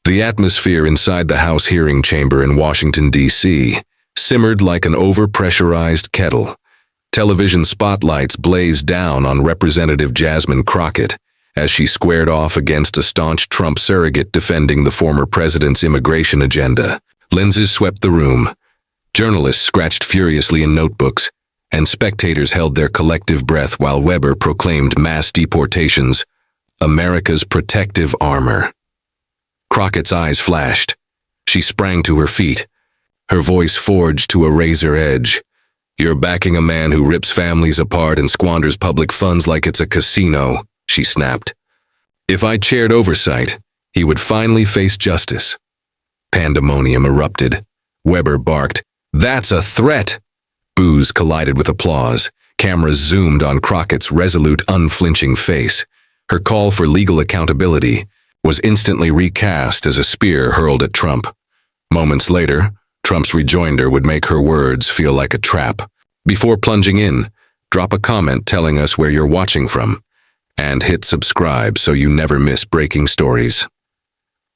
The atmosphere inside the House hearing chamber in Washington, D.C., simmered like an overpressurized kettle. Television spotlights blazed down on Representative Jasmine Crockett as she squared off against a staunch Trump surrogate defending the former president's immigration agenda. Lenses swept the room. Journalists scratched furiously in notebooks, and spectators held their collective breath while Weber proclaimed mass deportations, America's protective armor. Crockett's eyes flashed. She sprang to her feet, her voice forged to a razor edge. "You're backing a man who rips families apart and squanders public funds like it's a casino," she snapped. "If I chaired oversight, he would finally face justice." Pandemonium erupted. Weber barked, "That's a threat!" Boos collided with applause. Cameras zoomed on Crockett's resolute, unflinching face. Her call for legal accountability was instantly recast as a spear hurled at Trump. Moments later, Trump's rejoinder would make her words feel like a trap. Before plunging in, drop a comment telling us where you're watching from, and hit subscribe so you never miss breaking stories.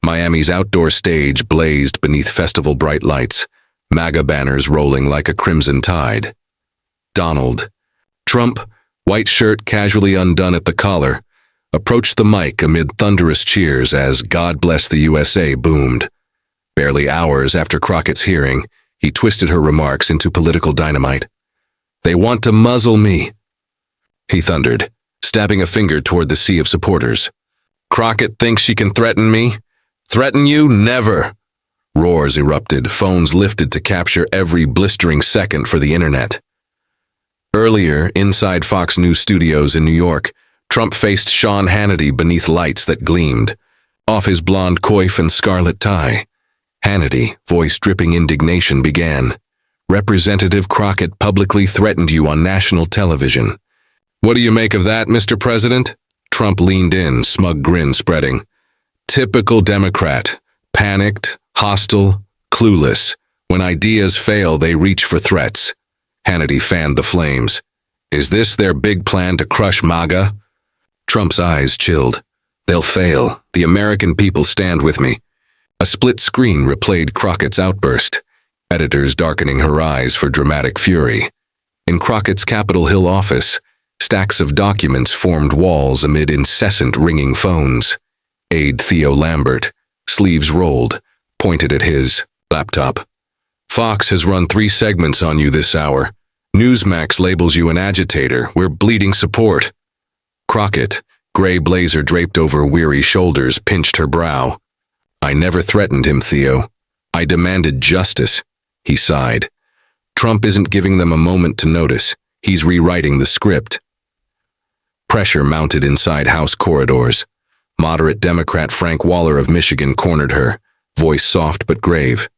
Miami's outdoor stage blazed beneath festival bright lights, MAGA banners rolling like a crimson tide. Donald Trump, white shirt casually undone at the collar, approached the mic amid thunderous cheers as "God Bless the USA" boomed. Barely hours after Crockett's hearing, he twisted her remarks into political dynamite. "They want to muzzle me," he thundered, stabbing a finger toward the sea of supporters. "Crockett thinks she can threaten me? Threaten you? Never!" Roars erupted, phones lifted to capture every blistering second for the internet. Earlier, inside Fox News studios in New York, Trump faced Sean Hannity beneath lights that gleamed. Off his blonde coif and scarlet tie, Hannity, voice dripping indignation, began. "Representative Crockett publicly threatened you on national television. What do you make of that, Mr. President?" Trump leaned in, smug grin spreading. "Typical Democrat. Panicked, hostile, clueless. When ideas fail, they reach for threats." Hannity fanned the flames. "Is this their big plan to crush MAGA?" Trump's eyes chilled. "They'll fail. The American people stand with me." A split screen replayed Crockett's outburst, editors darkening her eyes for dramatic fury. In Crockett's Capitol Hill office, stacks of documents formed walls amid incessant ringing phones. Aide Theo Lambert, sleeves rolled, pointed at his laptop. "Fox has run 3 segments on you this hour. Newsmax labels you an agitator. We're bleeding support." Crockett, gray blazer draped over weary shoulders, pinched her brow. "I never threatened him, Theo. I demanded justice," he sighed. "Trump isn't giving them a moment to notice. He's rewriting the script." Pressure mounted inside House corridors. Moderate Democrat Frank Waller of Michigan cornered her, voice soft but grave.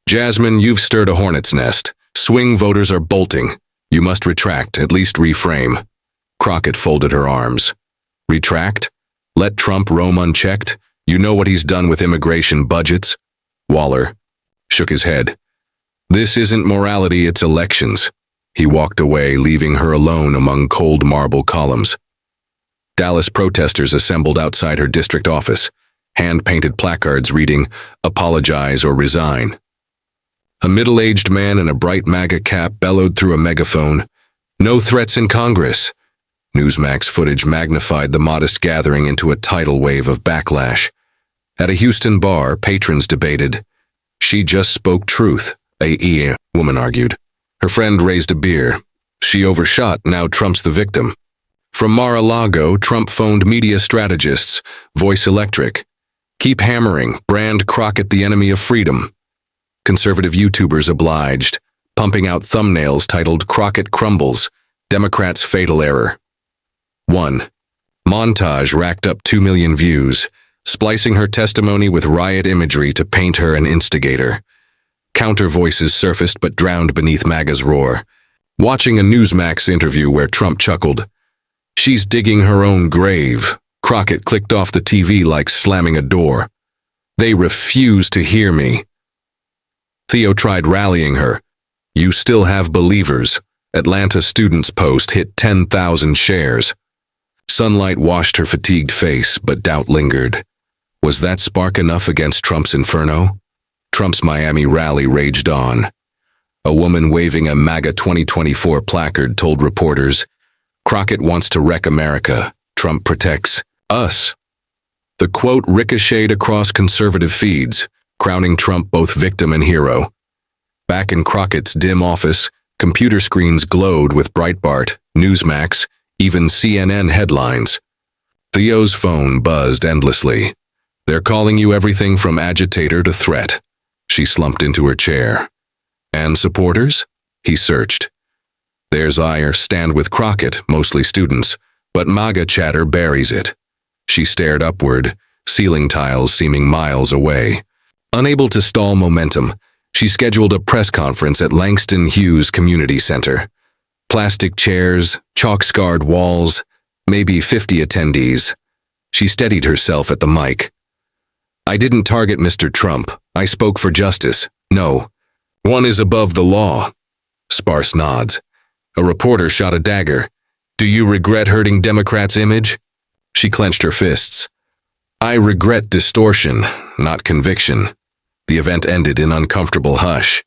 "Jasmine, you've stirred a hornet's nest. Swing voters are bolting. You must retract, at least reframe." Crockett folded her arms. "Retract? Let Trump roam unchecked? You know what he's done with immigration budgets?" Waller shook his head. "This isn't morality, it's elections." He walked away, leaving her alone among cold marble columns. Dallas protesters assembled outside her district office, hand-painted placards reading, "Apologize or resign." A middle-aged man in a bright MAGA cap bellowed through a megaphone, "No threats in Congress." Newsmax footage magnified the modest gathering into a tidal wave of backlash. At a Houston bar, patrons debated. "She just spoke truth," a woman argued. Her friend raised a beer. "She overshot, now Trump's the victim." From Mar-a-Lago, Trump phoned media strategists, voice electric. "Keep hammering, brand Crockett the enemy of freedom." Conservative YouTubers obliged, pumping out thumbnails titled "Crockett Crumbles, Democrats' Fatal Error." 1. Montage racked up 2 million views, splicing her testimony with riot imagery to paint her an instigator. Counter voices surfaced but drowned beneath MAGA's roar. Watching a Newsmax interview where Trump chuckled, "She's digging her own grave," Crockett clicked off the TV like slamming a door. "They refuse to hear me." Theo tried rallying her. "You still have believers." Atlanta student's post hit 10,000 shares. Sunlight washed her fatigued face, but doubt lingered. Was that spark enough against Trump's inferno? Trump's Miami rally raged on. A woman waving a MAGA 2024 placard told reporters, "Crockett wants to wreck America. Trump protects us." The quote ricocheted across conservative feeds, crowning Trump both victim and hero. Back in Crockett's dim office, computer screens glowed with Breitbart, Newsmax, even CNN headlines. Theo's phone buzzed endlessly. "They're calling you everything from agitator to threat." She slumped into her chair. "And supporters?" He searched. "There's ire stand with Crockett, mostly students, but MAGA chatter buries it." She stared upward, ceiling tiles seeming miles away. Unable to stall momentum, she scheduled a press conference at Langston Hughes Community Center. Plastic chairs, chalk-scarred walls, maybe 50 attendees. She steadied herself at the mic. "I didn't target Mr. Trump. I spoke for justice. No. One is above the law." Sparse nods. A reporter shot a dagger. "Do you regret hurting Democrats' image?" She clenched her fists. "I regret distortion, not conviction." The event ended in uncomfortable hush.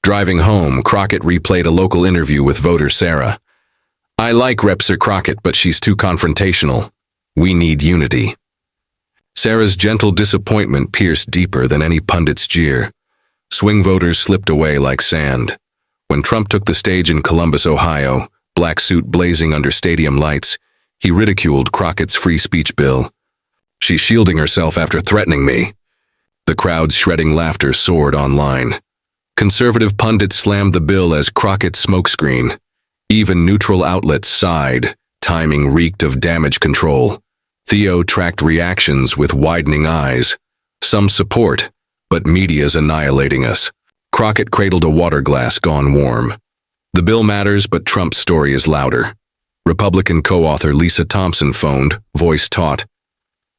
Driving home, Crockett replayed a local interview with voter Sarah. "I like Rep. Crockett, but she's too confrontational. We need unity." Sarah's gentle disappointment pierced deeper than any pundit's jeer. Swing voters slipped away like sand. When Trump took the stage in Columbus, Ohio, black suit blazing under stadium lights, he ridiculed Crockett's free speech bill. "She's shielding herself after threatening me." The crowd's shredding laughter soared online. Conservative pundits slammed the bill as Crockett's smokescreen. Even neutral outlets sighed, timing reeked of damage control. Theo tracked reactions with widening eyes. Some support, but media's annihilating us. Crockett cradled a water glass gone warm. "The bill matters, but Trump's story is louder." Republican co-author Lisa Thompson phoned, voice taut.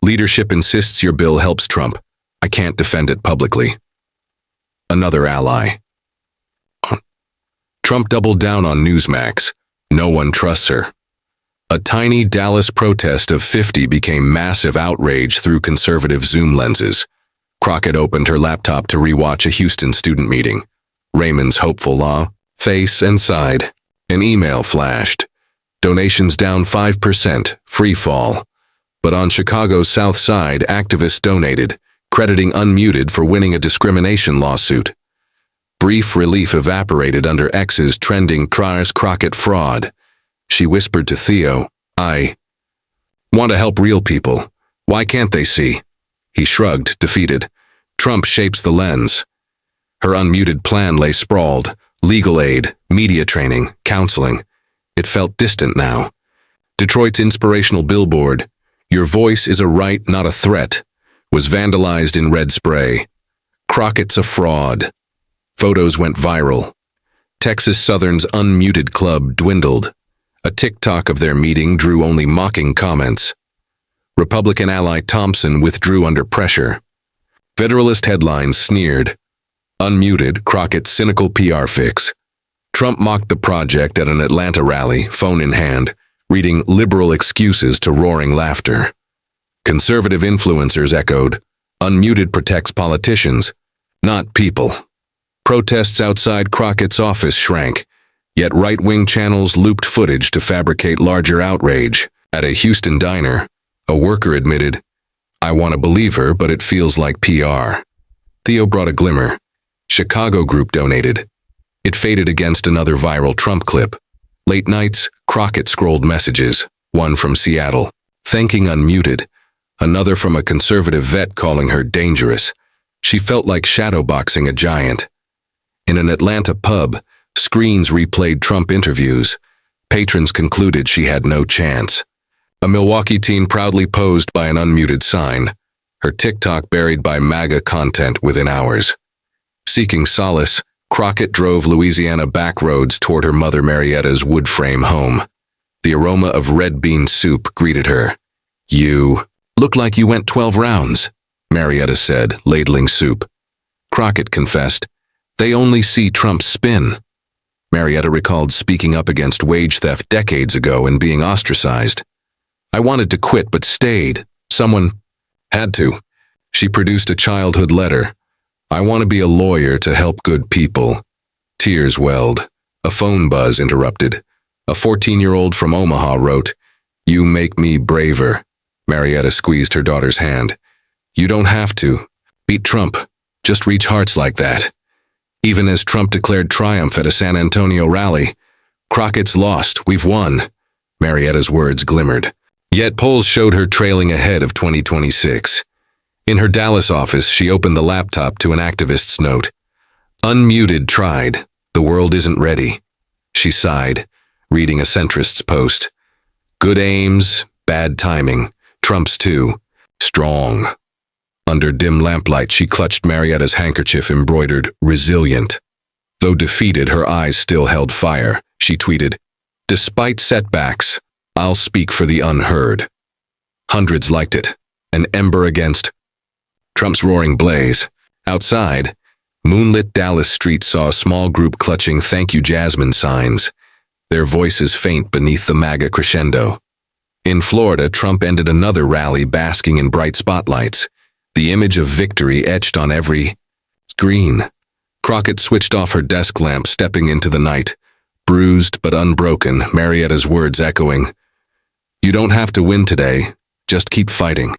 "Leadership insists your bill helps Trump. I can't defend it publicly." Another ally. Trump doubled down on Newsmax. No one trusts her. A tiny Dallas protest of 50 became massive outrage through conservative Zoom lenses. Crockett opened her laptop to rewatch a Houston student meeting. Raymond's hopeful law, face and sighed. An email flashed. Donations down 5%, free fall. But on Chicago's South Side, activists donated, crediting Unmuted for winning a discrimination lawsuit. Brief relief evaporated under X's trending "Tries Crockett fraud." She whispered to Theo, "I want to help real people. Why can't they see?" He shrugged, defeated. Trump shapes the lens. Her unmuted plan lay sprawled. Legal aid, media training, counseling. It felt distant now. Detroit's inspirational billboard, "Your voice is a right, not a threat," was vandalized in red spray. "Crockett's a fraud." Photos went viral. Texas Southern's Unmuted Club dwindled. A TikTok of their meeting drew only mocking comments. Republican ally Thompson withdrew under pressure. Federalist headlines sneered. Unmuted, Crockett's cynical PR fix. Trump mocked the project at an Atlanta rally, phone in hand, reading liberal excuses to roaring laughter. Conservative influencers echoed, "Unmuted protects politicians, not people." Protests outside Crockett's office shrank, yet right-wing channels looped footage to fabricate larger outrage. At a Houston diner, a worker admitted, "I want to believe her, but it feels like PR." Theo brought a glimmer. Chicago group donated. It faded against another viral Trump clip. Late nights, Crockett scrolled messages, one from Seattle, thanking Unmuted, another from a conservative vet calling her dangerous. She felt like shadowboxing a giant. In an Atlanta pub, screens replayed Trump interviews. Patrons concluded she had no chance. A Milwaukee teen proudly posed by an Unmuted sign, her TikTok buried by MAGA content within hours. Seeking solace, Crockett drove Louisiana back roads toward her mother Marietta's wood frame home. The aroma of red bean soup greeted her. "You look like you went 12 rounds, Marietta said, ladling soup. Crockett confessed, "They only see Trump's spin." Marietta recalled speaking up against wage theft decades ago and being ostracized. "I wanted to quit but stayed. Someone had to." She produced a childhood letter. I want to be a lawyer to help good people. Tears welled. A phone buzz interrupted. A 14-year-old from Omaha wrote, "You make me braver." Marietta squeezed her daughter's hand. "You don't have to. Beat Trump. Just reach hearts like that." Even as Trump declared triumph at a San Antonio rally, "Crockett's lost. We've won." Marietta's words glimmered. Yet polls showed her trailing ahead of 2026. In her Dallas office, she opened the laptop to an activist's note. "Unmuted tried. The world isn't ready." She sighed, reading a centrist's post. "Good aims, bad timing. Trump's too. Strong." Under dim lamplight, she clutched Marietta's handkerchief embroidered "Resilient." Though defeated, her eyes still held fire. She tweeted, "Despite setbacks, I'll speak for the unheard." Hundreds liked it, an ember against Trump's roaring blaze. Outside, moonlit Dallas streets saw a small group clutching "Thank You Jasmine" signs, their voices faint beneath the MAGA crescendo. In Florida, Trump ended another rally basking in bright spotlights, the image of victory etched on every screen. Crockett switched off her desk lamp, stepping into the night, bruised but unbroken, Marietta's words echoing, "You don't have to win today, just keep fighting."